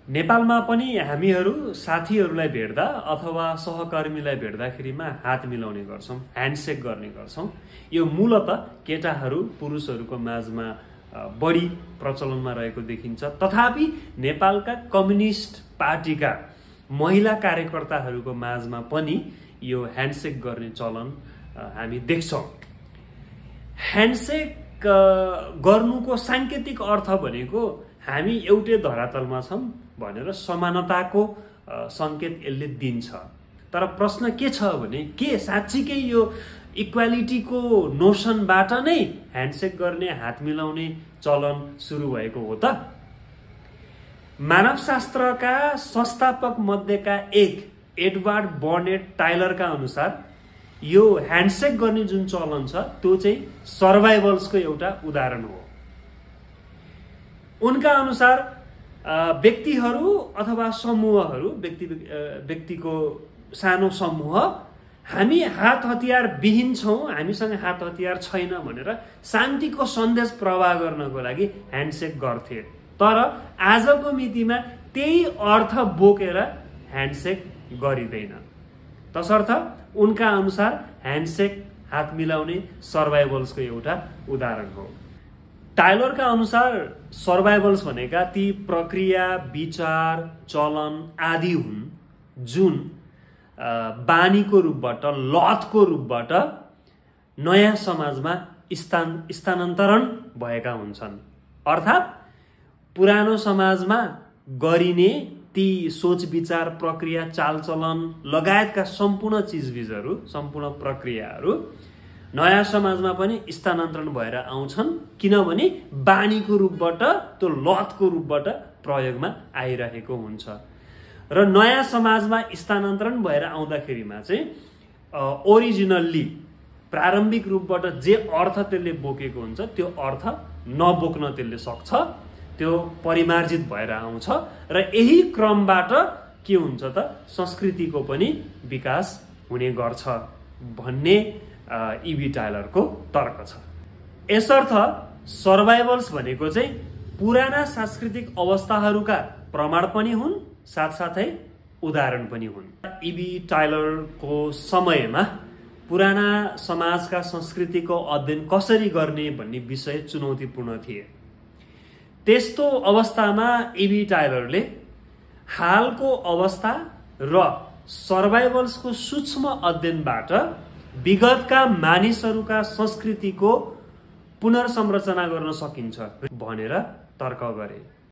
नेपालमा पनि हामीहरू साथीहरूलाई भेट्दा अथवा सहकर्मीलाई भेट्दाखेरिमा हात मिलाउने गर्छौं, ह्यान्डसेक गर्ने गर्छौं। यो मूलतः केटाहरू पुरुषहरूको माझमा बढी प्रचलनमा रहेको देखिन्छ। तथापि नेपालका कम्युनिस्ट पार्टीका महिला कार्यकर्ताहरूको माझमा पनि यो ह्यान्डसेक गर्ने चलन हामी देख्छौं। ह्यान्डसेक गर्नुको सांकेतिक अर्थ भनेको हामी एउटै धरातलमा छौं भनेर समानताको संकेत यसले दिन्छ। तर प्रश्न के छ भने के साच्चीकै यो इक्वालिटीको नोसनबाट नै ह्यान्डसेक गर्ने, हात मिलाउने चलन सुरु भएको हो त? मानवशास्त्रका संस्थापक मध्येका एक एडवर्ड बर्नेट टाइलरका अनुसार यो ह्यान्डसेक गर्ने जुन चलन छ त्यो चाहिँ सर्भाइभल्सको एउटा उदाहरण हो। उनका अनुसार व्यक्तिहरू अथवा समूहहरू, व्यक्तिको सानो समूह हामी हात हतियार विहीन छौं, हामीसँग हात हतियार छैन भनेर शान्तिको सन्देश प्रवाह गर्नको लागि ह्यान्डसेक गर्थे। तर आजको मितिमा त्यही अर्थ बोकेर ह्यान्डसेक गरिँदैन। तसर्थ उनका अनुसार ह्यान्डसेक, हात मिलाउने सर्भाइभल्सको एउटा उदाहरण हो। टाइलरका अनुसार सर्भाइभल्स भनेका ती प्रक्रिया, विचार, चलन आदि हुन् जुन बानीको रूपबाट, लतको रूपबाट नयाँ समाजमा स्थानान्तरण भएका हुन्छन्। अर्थात् पुरानो समाजमा गरिने ती सोच विचार, प्रक्रिया, चालचलन लगायतका सम्पूर्ण चिजबिजहरू, सम्पूर्ण प्रक्रियाहरू नयाँ समाजमा पनि स्थानान्तरण भएर आउँछन्, किनभने बानीको रूपबाट, त्यो लतको रूपबाट प्रयोगमा आइरहेको हुन्छ। र नयाँ समाजमा स्थानान्तरण भएर आउँदाखेरिमा चाहिँ ओरिजिनल्ली प्रारम्भिक रूपबाट जे अर्थ त्यसले बोकेको हुन्छ त्यो अर्थ नबोक्न त्यसले सक्छ, त्यो परिमार्जित भएर आउँछ। र यही क्रमबाट के हुन्छ त संस्कृतिको पनि विकास हुने गर्छ भन्ने इबी टाइलरको तर्क छ। यसर्थ सर्भाइभल्स भनेको चाहिँ पुराना सांस्कृतिक अवस्थाहरूका प्रमाण पनि हुन्, साथसाथै उदाहरण पनि हुन्। इबी टाइलरको समयमा पुराना समाजका संस्कृतिको अध्ययन कसरी गर्ने भन्ने विषय चुनौतीपूर्ण थिए। त्यस्तो अवस्थामा इबी टाइलरले हालको अवस्था र सर्भाइभल्सको सूक्ष्म अध्ययनबाट विगतका मानिसहरूका संस्कृतिको पुनर्संरचना गर्न सकिन्छ भनेर तर्क गरे।